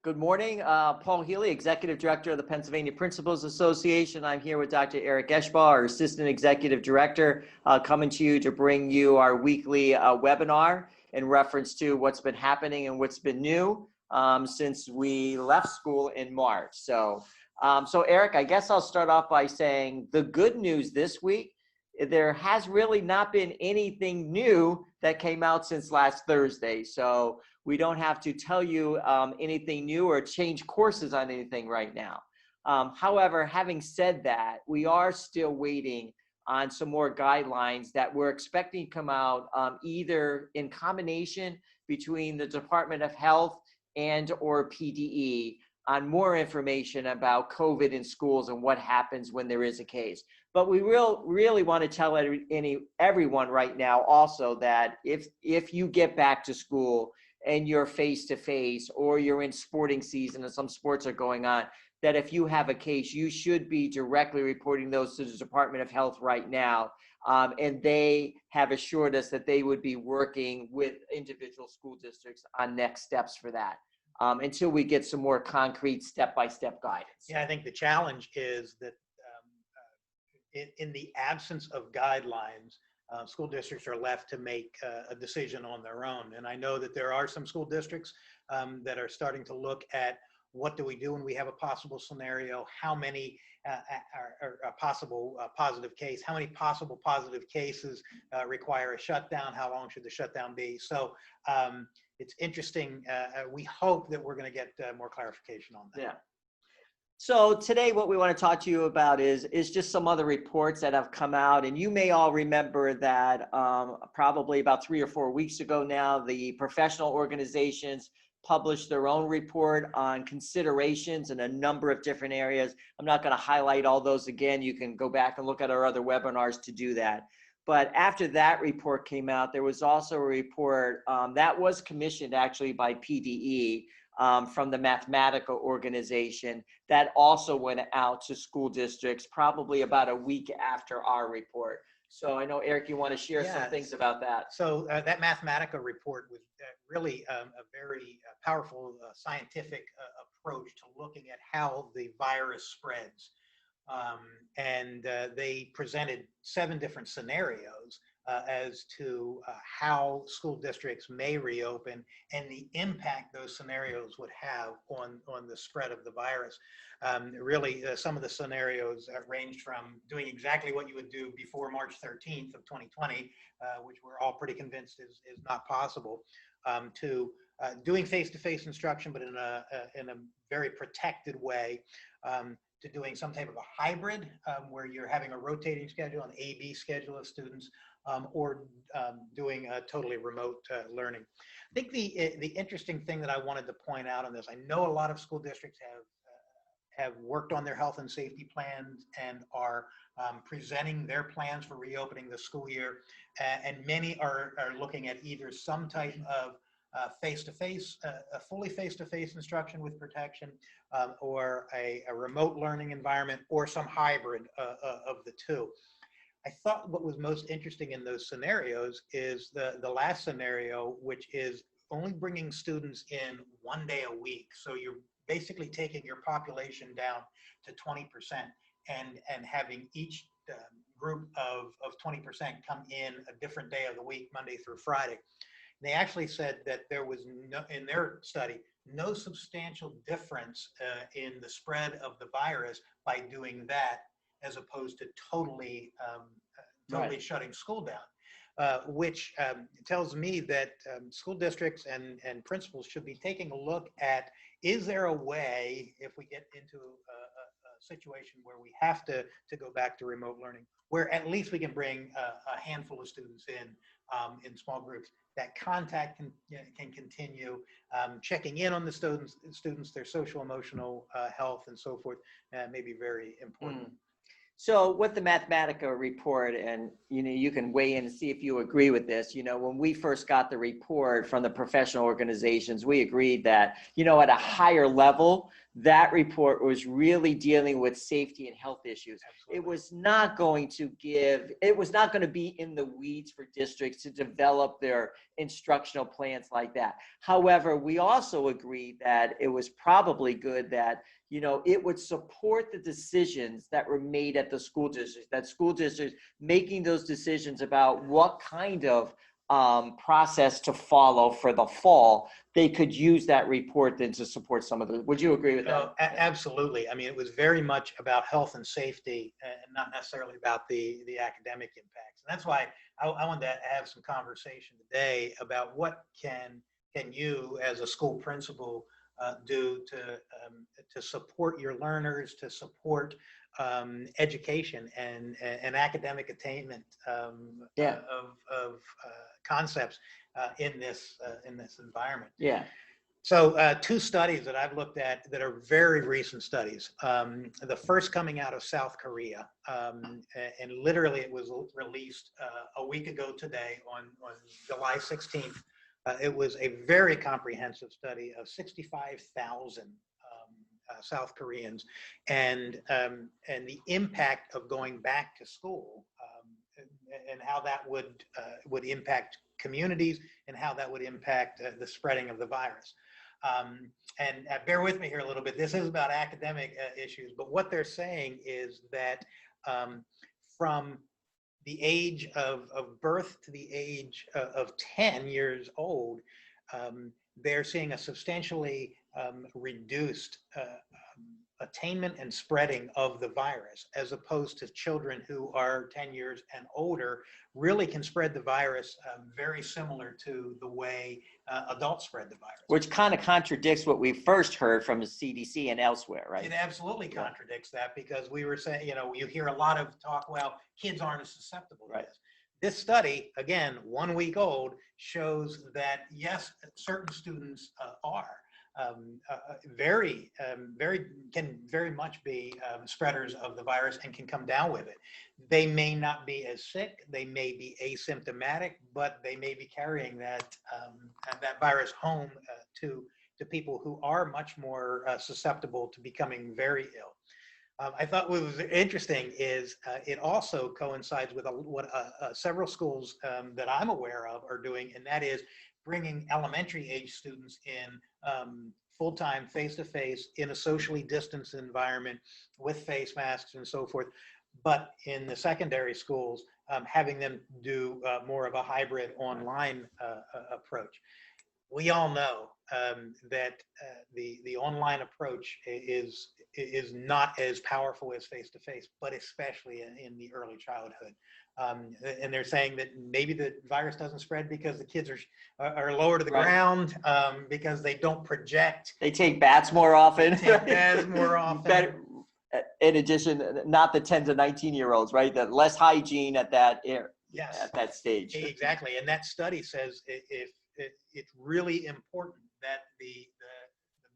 Good morning. Paul Healy, Executive Director of the Pennsylvania Principals Association. I'm here with Dr. Eric Eschbaugh, our Assistant Executive Director, coming to you to bring you our weekly webinar in reference to what's been happening and what's been new since we left school in March. So Eric, I guess I'll start off by saying the good news this week, there has really not been anything new that came out since last Thursday. So we don't have to tell you anything new or change courses on anything right now. However, having said that, we are still waiting on some more guidelines that we're expecting to come out either in combination between the Department of Health and or PDE on more information about COVID in schools and what happens when there is a case. But we really want to tell everyone right now also that if you get back to school and you're face-to-face or you're in sporting season and some sports are going on, that if you have a case, you should be directly reporting those to the Department of Health right now. And they have assured us that they would be working with individual school districts on next steps for that until we get some more concrete step-by-step guidance. Yeah, I think the challenge is that in the absence of guidelines, school districts are left to make a decision on their own. And I know that there are some school districts that are starting to look at what do we do when we have a possible scenario, how many are a possible positive case, how many possible positive cases require a shutdown, how long should the shutdown be. So it's interesting. We hope that we're going to get more clarification on that. Yeah. So today what we want to talk to you about is just some other reports that have come out. And you may all remember that probably about 3 or 4 weeks ago now, the professional organizations published their own report on considerations in a number of different areas. I'm not going to highlight all those again. You can go back and look at our other webinars to do that. But after that report came out, there was also a report that was commissioned actually by PDE from the mathematical organization that also went out to school districts probably about a week after our report. So I know, Eric, you want to share some things about that. So that Mathematica report was really a very powerful scientific approach to looking at how the virus spreads. And they presented 7 different scenarios as to how school districts may reopen and the impact those scenarios would have on the spread of the virus. Really, some of the scenarios ranged from doing exactly what you would do before March 13th of 2020, which we're all pretty convinced is not possible, to doing face-to-face instruction, but in a very protected way, to doing some type of a hybrid where you're having a rotating schedule, an A-B schedule of students, or doing totally remote learning. I think the interesting thing that I wanted to point out on this, I know a lot of school districts have worked on their health and safety plans and are presenting their plans for reopening the school year, and many are looking at either some type of face-to-face, a fully face-to-face instruction with protection, or a remote learning environment, or some hybrid of the two. I thought what was most interesting in those scenarios is the last scenario, which is only bringing students in 1 day a week. So you're basically taking your population down to 20% and having each group of 20% come in a different day of the week, Monday through Friday. They actually said that there was in their study, no substantial difference in the spread of the virus by doing that, as opposed to totally shutting school down, which tells me that school districts and principals should be taking a look at, is there a way, if we get into a situation where we have to go back to remote learning, where at least we can bring a handful of students in small groups, that contact can continue, checking in on the students, their social emotional health and so forth, may be very important. So with the Mathematica report, and you can weigh in and see if you agree with this, when we first got the report from the professional organizations, we agreed that, at a higher level, that report was really dealing with safety and health issues. Absolutely. It was not going to be in the weeds for districts to develop their instructional plans like that. However, we also agreed that it was probably good that, it would support the decisions that were made at the school districts, that school districts making those decisions about what kind of process to follow for the fall. They could use that report then to support some of the, would you agree with that? Absolutely. I mean, it was very much about health and safety and not necessarily about the academic impacts. And that's why I wanted to have some conversation today about what can you as a school principal do to support your learners, to support education and academic attainment of concepts in this environment. Yeah. So two studies that I've looked at that are very recent studies. The first coming out of South Korea, and literally it was released a week ago today on July 16th. It was a very comprehensive study of 65,000 South Koreans and the impact of going back to school and how that would impact communities and how that would impact the spreading of the virus. And bear with me here a little bit. This is about academic issues, but what they're saying is that from the age of birth to the age of 10 years old, they're seeing a substantially reduced attainment and spreading of the virus, as opposed to children who are 10 years and older really can spread the virus very similar to the way adults spread the virus. Which kind of contradicts what we first heard from the CDC and elsewhere, right? It absolutely contradicts that, because we were saying, you hear a lot of talk, well, kids aren't as susceptible to this. This study, again, 1 week old, shows that yes, certain students are. Can very much be spreaders of the virus and can come down with it. They may not be as sick, they may be asymptomatic, but they may be carrying that virus home to people who are much more susceptible to becoming very ill. I thought what was interesting is it also coincides with what several schools that I'm aware of are doing, and that is bringing elementary age students in full-time, face-to-face, in a socially distanced environment with face masks and so forth. But in the secondary schools, having them do more of a hybrid online approach. We all know that the online approach is not as powerful as face-to-face, but especially in the early childhood. And they're saying that maybe the virus doesn't spread because the kids are lower to the ground, because they don't project. They take baths more often. They take baths more often. Better, in addition, not the 10 to 19-year-olds, right? The less hygiene at that Yes. at that stage. Exactly. And that study says it's really important that the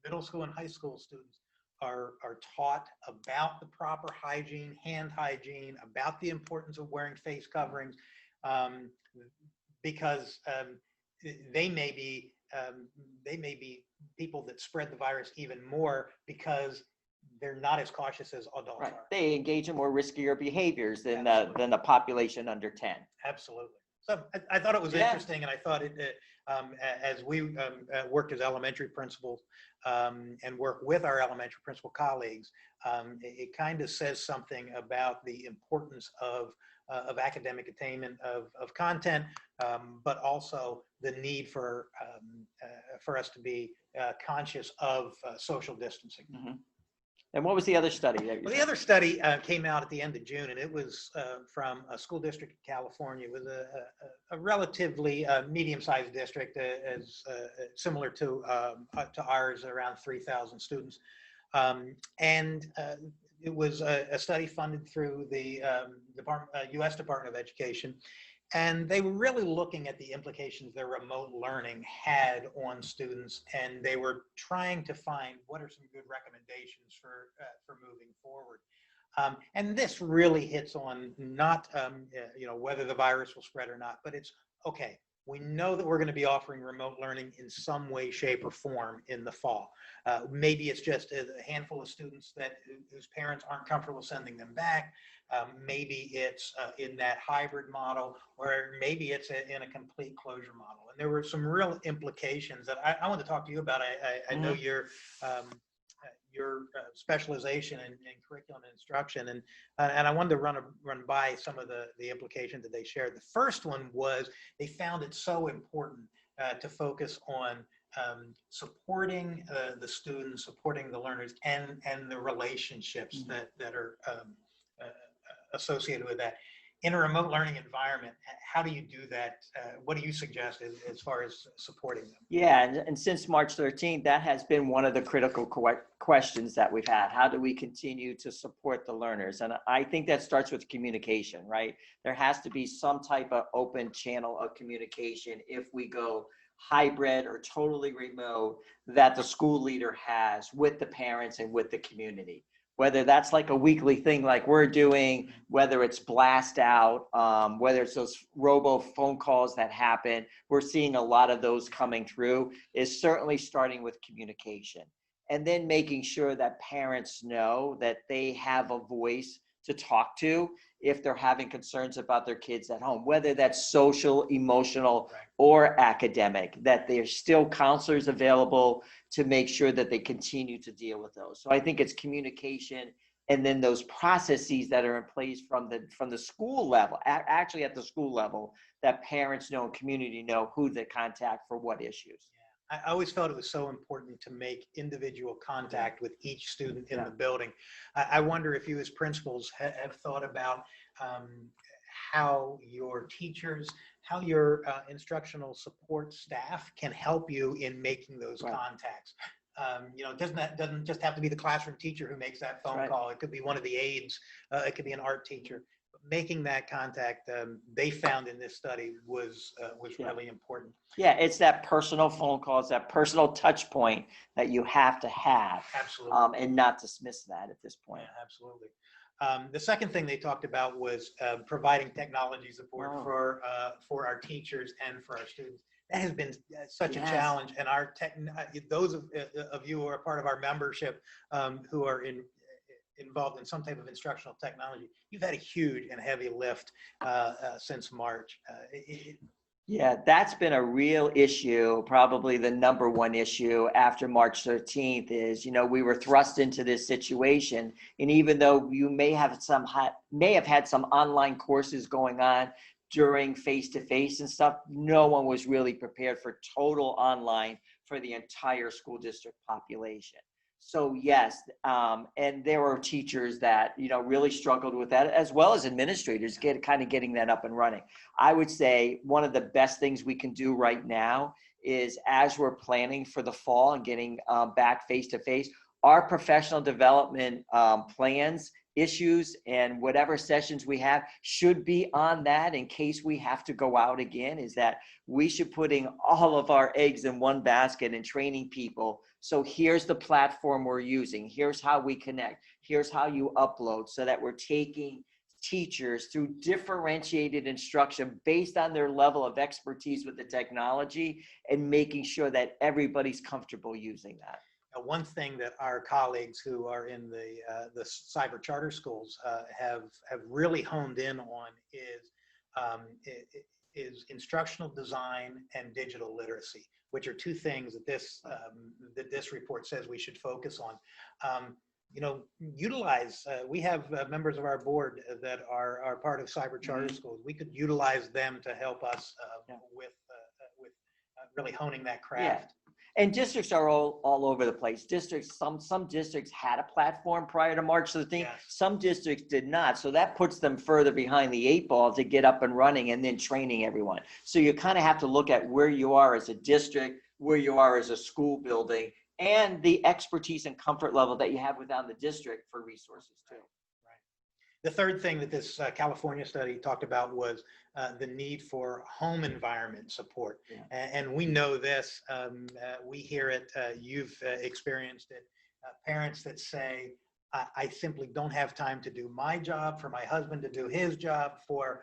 middle school and high school students are taught about the proper hygiene, hand hygiene, about the importance of wearing face coverings, because they may be people that spread the virus even more because they're not as cautious as adults are. They engage in more riskier behaviors than the population under 10. Absolutely. So I thought it was interesting, and I thought as we worked as elementary principals and work with our elementary principal colleagues, it kind of says something about the importance of academic attainment of content, but also the need for us to be conscious of social distancing. Mm-hmm. And what was the other study? Well, the other study came out at the end of June, and it was from a school district in California. It was a relatively medium-sized district, as similar to ours, around 3,000 students. And it was a study funded through the U.S. Department of Education. And they were really looking at the implications their remote learning had on students, and they were trying to find what are some good recommendations for moving forward. And this really hits on not whether the virus will spread or not, but it's okay. We know that we're going to be offering remote learning in some way, shape, or form in the fall. Maybe it's just a handful of students whose parents aren't comfortable sending them back. Maybe it's in that hybrid model, or maybe it's in a complete closure model. And there were some real implications that I want to talk to you about. I know your specialization in curriculum and instruction, and I wanted to run by some of the implications that they shared. The first one was they found it so important to focus on supporting the students, supporting the learners, and the relationships that are associated with that. In a remote learning environment, how do you do that? What do you suggest as far as supporting them? Yeah, and since March 13th, that has been one of the critical questions that we've had. How do we continue to support the learners? And I think that starts with communication, right? There has to be some type of open channel of communication if we go hybrid or totally remote that the school leader has with the parents and with the community. Whether that's like a weekly thing like we're doing, whether it's blast out, whether it's those robo phone calls that happen, we're seeing a lot of those coming through, is certainly starting with communication. And then making sure that parents know that they have a voice to talk to if they're having concerns about their kids at home, whether that's social, emotional, or academic, that there's still counselors available to make sure that they continue to deal with those. So I think it's communication, and then those processes that are in place from the school level, actually at the school level, that parents know and community know who to contact for what issues. I always felt it was so important to make individual contact with each student in the building. I wonder if you as principals have thought about how your teachers, how your instructional support staff can help you in making those contacts. It doesn't just have to be the classroom teacher who makes that phone call. It could be one of the aides. It could be an art teacher. Making that contact, they found in this study was really important. Yeah, it's that personal phone call, it's that personal touch point that you have to have. Absolutely. And not dismiss that at this point. Yeah, absolutely. The second thing they talked about was providing technology support for our teachers and for our students. That has been such a challenge, and those of you who are part of our membership who are involved in some type of instructional technology, you've had a huge and heavy lift since March. Yeah, that's been a real issue. Probably the number one issue after March 13th is, we were thrust into this situation. And even though you may have had some online courses going on during face-to-face and stuff, no one was really prepared for total online for the entire school district population. So yes, and there were teachers that, really struggled with that, as well as administrators getting that up and running. I would say one of the best things we can do right now is, as we're planning for the fall and getting back face-to-face, our professional development plans, issues, and whatever sessions we have should be on that in case we have to go out again, is that we should putting all of our eggs in one basket and training people. So here's the platform we're using. Here's how we connect. Here's how you upload, so that we're taking teachers through differentiated instruction based on their level of expertise with the technology and making sure that everybody's comfortable using that. One thing that our colleagues who are in the cyber charter schools have really honed in on is instructional design and digital literacy, which are two things that this report says we should focus on. Utilize. We have members of our board that are part of cyber charter schools. We could utilize them to help us with really honing that craft. Yeah. And districts are all over the place. Some districts had a platform prior to March 13th. Yes. Some districts did not. So that puts them further behind the 8 ball to get up and running and then training everyone. So you kind of have to look at where you are as a district, where you are as a school building, and the expertise and comfort level that you have within the district for resources too. The third thing that this California study talked about was the need for home environment support. Yeah. And we know this, we hear it, you've experienced it, parents that say, I simply don't have time to do my job, for my husband to do his job, for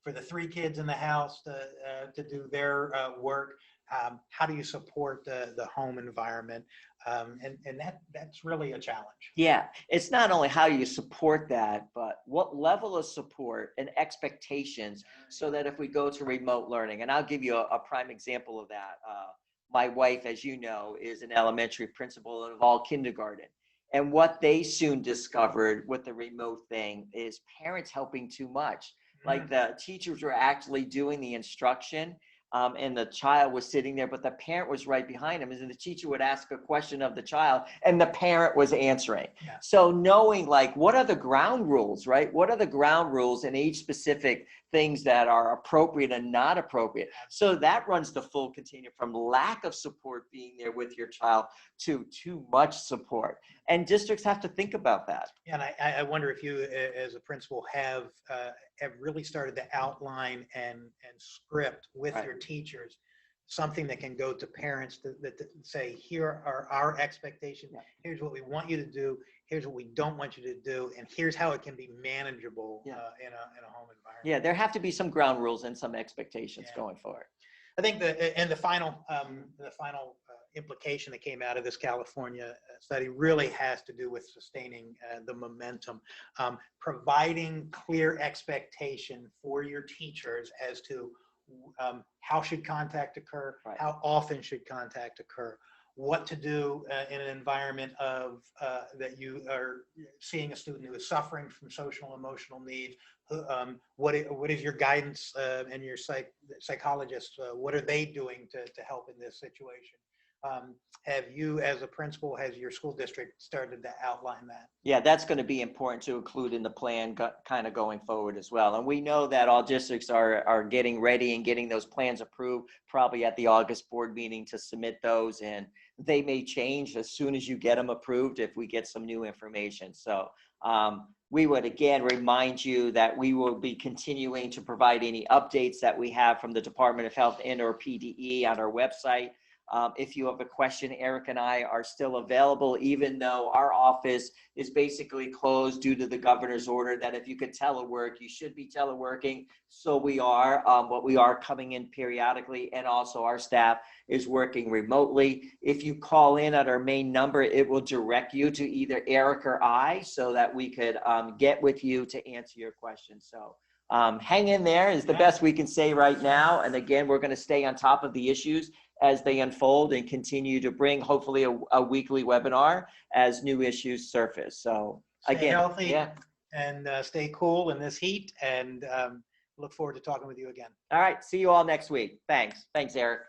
the 3 kids in the house to do their work. How do you support the home environment? And that's really a challenge. Yeah, it's not only how you support that, but what level of support and expectations so that if we go to remote learning, and I'll give you a prime example of that. My wife, as you know, is an elementary principal of all kindergarten. And what they soon discovered with the remote thing is parents helping too much. Like the teachers were actually doing the instruction, and the child was sitting there, but the parent was right behind him. And the teacher would ask a question of the child, and the parent was answering. Yeah. So knowing like what are the ground rules, right? What are the ground rules and age specific things that are appropriate and not appropriate? So that runs the full continuum from lack of support being there with your child to too much support. And districts have to think about that. And I wonder if you, as a principal, have really started to outline and script with Right. your teachers something that can go to parents that say, here are our expectations. Yeah. Here's what we want you to do. Here's what we don't want you to do. And here's how it can be manageable in a home environment. Yeah, there have to be some ground rules and some expectations going forward. I think the final implication that came out of this California study really has to do with sustaining the momentum, providing clear expectation for your teachers as to how should contact occur, Right. how often should contact occur, what to do in an environment of that you are seeing a student who is suffering from social and emotional needs. What is your guidance and your psychologists? What are they doing to help in this situation? Have you, as a principal, has your school district started to outline that? Yeah, that's going to be important to include in the plan kind of going forward as well. And we know that all districts are getting ready and getting those plans approved probably at the August board meeting to submit those. And they may change as soon as you get them approved if we get some new information. So we would again remind you that we will be continuing to provide any updates that we have from the Department of Health and or PDE on our website. If you have a question, Eric and I are still available, even though our office is basically closed due to the governor's order that if you could telework, you should be teleworking. So we are, but we are coming in periodically, and also our staff is working remotely. If you call in at our main number, it will direct you to either Eric or I so that we could get with you to answer your questions. So hang in there is the best we can say right now. And again, we're going to stay on top of the issues as they unfold and continue to bring hopefully a weekly webinar as new issues surface. So Stay again, healthy and stay cool in this heat, and look forward to talking with you again. All right. See you all next week. Thanks. Thanks, Eric.